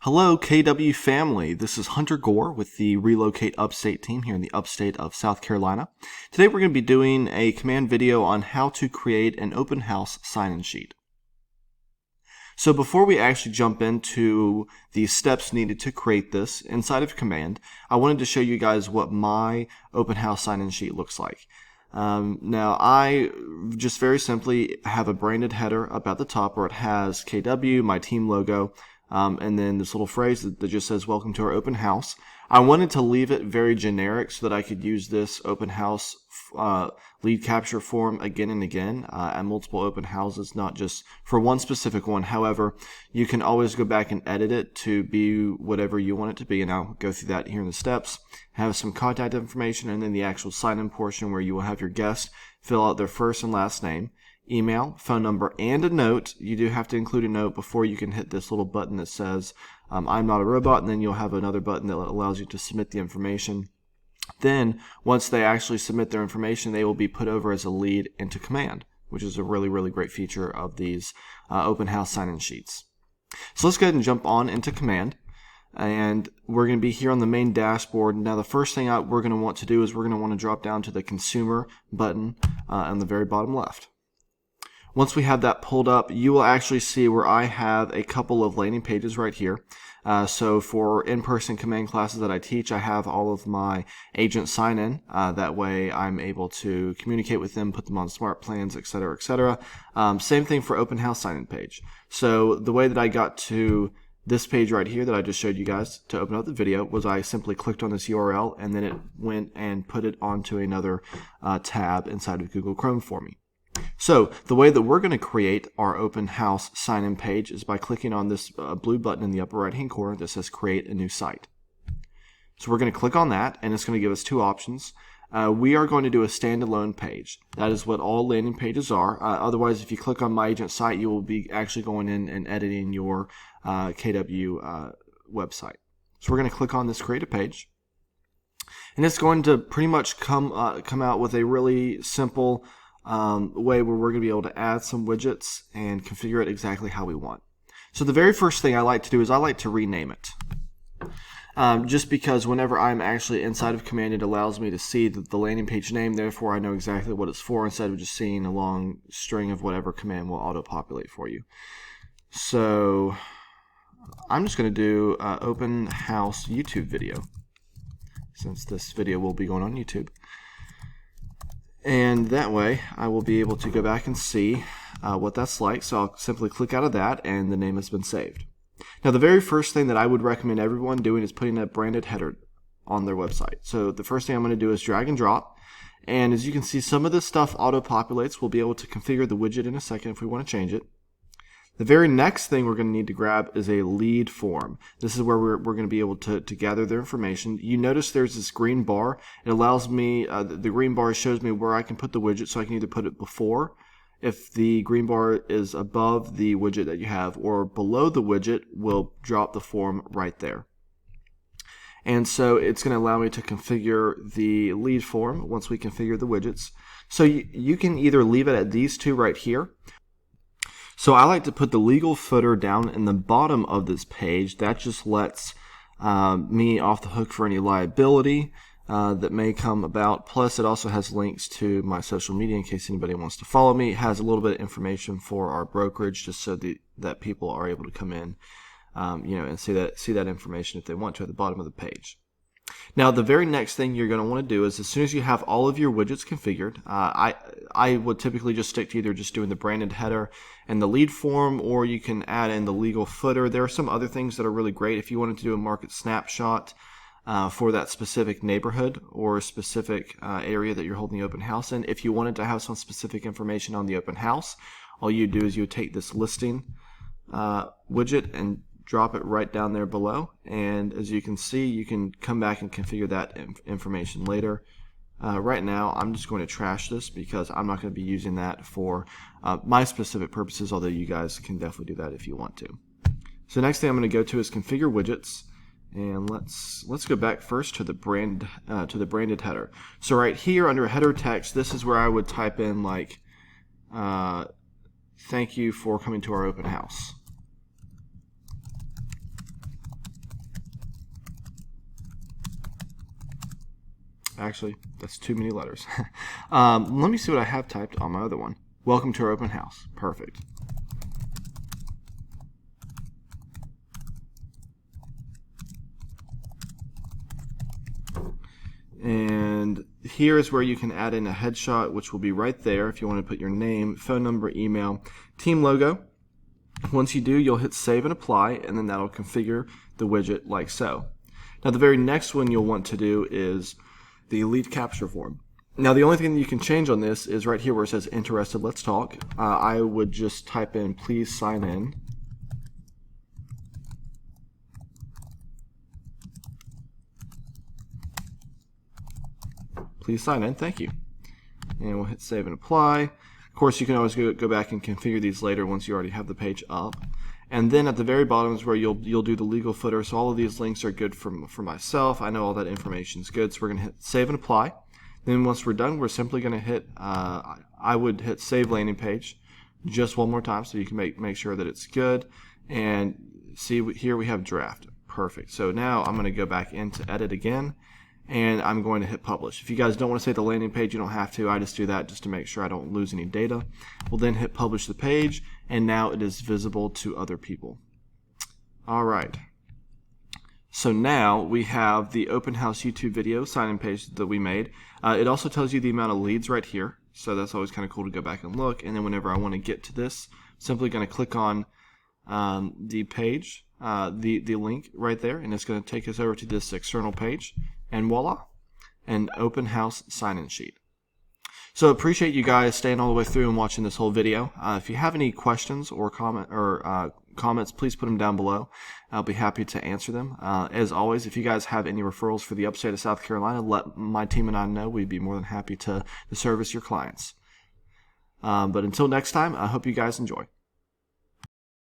Hello, KW family. This is Hunter Gore with the Relocate Upstate team here in the upstate of South Carolina. Today we're going to be doing a command video on how to create an open house sign-in sheet. So before we actually jump into the steps needed to create this inside of command, I wanted to show you guys what my open house sign-in sheet looks like. Now I just very simply have a branded header up at the top where it has KW, my team logo, and then this little phrase that just says welcome to our open house. I wanted to leave it very generic so that I could use this open house lead capture form again and again at multiple open houses, not just for one specific one. However, you can always go back and edit it to be whatever you want it to be, and I'll go through that here in the steps. Have some contact information, and then the actual sign-in portion where you will have your guest fill out their first and last name, email, phone number, and a note. You do have to include a note before you can hit this little button that says I'm not a robot, and then you'll have another button that allows you to submit the information. Then once they actually submit their information, they will be put over as a lead into command, which is a really great feature of these open house sign-in sheets. So let's go ahead and jump on into command, and we're going to be here on the main dashboard. Now the first thing we're going to want to do is we're going to want to drop down to the consumer button on the very bottom left. Once we have that pulled up, you will actually see where I have a couple of landing pages right here. So for in-person command classes that I teach, I have all of my agents sign in. That way I'm able to communicate with them, put them on smart plans, etc., etc. Same thing for open house sign-in page. So the way that I got to this page right here that I just showed you guys to open up the video was I simply clicked on this URL, and then it went and put it onto another tab inside of Google Chrome for me. So the way that we're going to create our open house sign-in page is by clicking on this blue button in the upper right hand corner that says create a new site. So we're going to click on that, and it's going to give us two options. We are going to do a standalone page. That is what all landing pages are. Otherwise, if you click on My Agent Site, you will be actually going in and editing your KW website. So we're going to click on this create a page, and it's going to pretty much come out with a really simple way where we're going to be able to add some widgets and configure it exactly how we want. So the very first thing I like to do is I like to rename it. Just because whenever I'm actually inside of command, it allows me to see the landing page name, therefore I know exactly what it's for instead of just seeing a long string of whatever command will auto-populate for you. So I'm just going to do open house YouTube video, since this video will be going on YouTube. And that way I will be able to go back and see what that's like. So I'll simply click out of that, and the name has been saved. Now the very first thing that I would recommend everyone doing is putting a branded header on their website. So the first thing I'm going to do is drag and drop. And as you can see, some of this stuff auto-populates. We'll be able to configure the widget in a second if we want to change it. The very next thing we're going to need to grab is a lead form. This is where we're going to be able to gather their information. You notice there's this green bar. It allows me, the green bar shows me where I can put the widget, so I can either put it before, if the green bar is above the widget that you have, or below the widget, we'll drop the form right there. And so it's going to allow me to configure the lead form once we configure the widgets. So you can either leave it at these two right here. So I like to put the legal footer down in the bottom of this page. That just lets me off the hook for any liability that may come about. Plus, it also has links to my social media in case anybody wants to follow me. It has a little bit of information for our brokerage, just so that people are able to come in, and see that information if they want to at the bottom of the page. Now, the very next thing you're going to want to do is, as soon as you have all of your widgets configured, I would typically just stick to either just doing the branded header and the lead form, or you can add in the legal footer. There are some other things that are really great. If you wanted to do a market snapshot for that specific neighborhood or specific area that you're holding the open house in, if you wanted to have some specific information on the open house, all you do is you would take this listing widget and drop it right down there below, and as you can see, you can come back and configure that information later. Right now I'm just going to trash this because I'm not going to be using that for my specific purposes, although you guys can definitely do that if you want to. So next thing I'm going to go to is configure widgets, and let's go back first to the branded header. So right here under header text, this is where I would type in like thank you for coming to our open house. Actually, that's too many letters. Let me see what I have typed on my other one. Welcome to our open house. Perfect. And here is where you can add in a headshot, which will be right there if you want to put your name, phone number, email, team logo. Once you do, you'll hit save and apply, and then that'll configure the widget like so. Now the very next one you'll want to do is the elite capture form. Now the only thing that you can change on this is right here where it says interested, let's talk. I would just type in please sign in. Please sign in, thank you. And we'll hit save and apply. Of course, you can always go back and configure these later once you already have the page up. And then at the very bottom is where you'll do the legal footer. So all of these links are good for myself. I know all that information is good. So we're going to hit save and apply. Then once we're done, we're simply going to hit, I would hit save landing page just one more time so you can make sure that it's good. And see, here we have draft. Perfect. So now I'm going to go back into edit again. And I'm going to hit publish. If you guys don't want to save the landing page, you don't have to. I just do that just to make sure I don't lose any data. We'll then hit publish the page, and now it is visible to other people. All right. So now we have the open house YouTube video sign-in page that we made. It also tells you the amount of leads right here. So that's always kind of cool to go back and look. And then whenever I want to get to this, I'm simply going to click on the page, the link right there, and it's going to take us over to this external page. And voila, an open house sign-in sheet. So appreciate you guys staying all the way through and watching this whole video. If you have any questions or comments, please put them down below. I'll be happy to answer them. As always, if you guys have any referrals for the upstate of South Carolina, let my team and I know. We'd be more than happy to service your clients. But until next time, I hope you guys enjoy.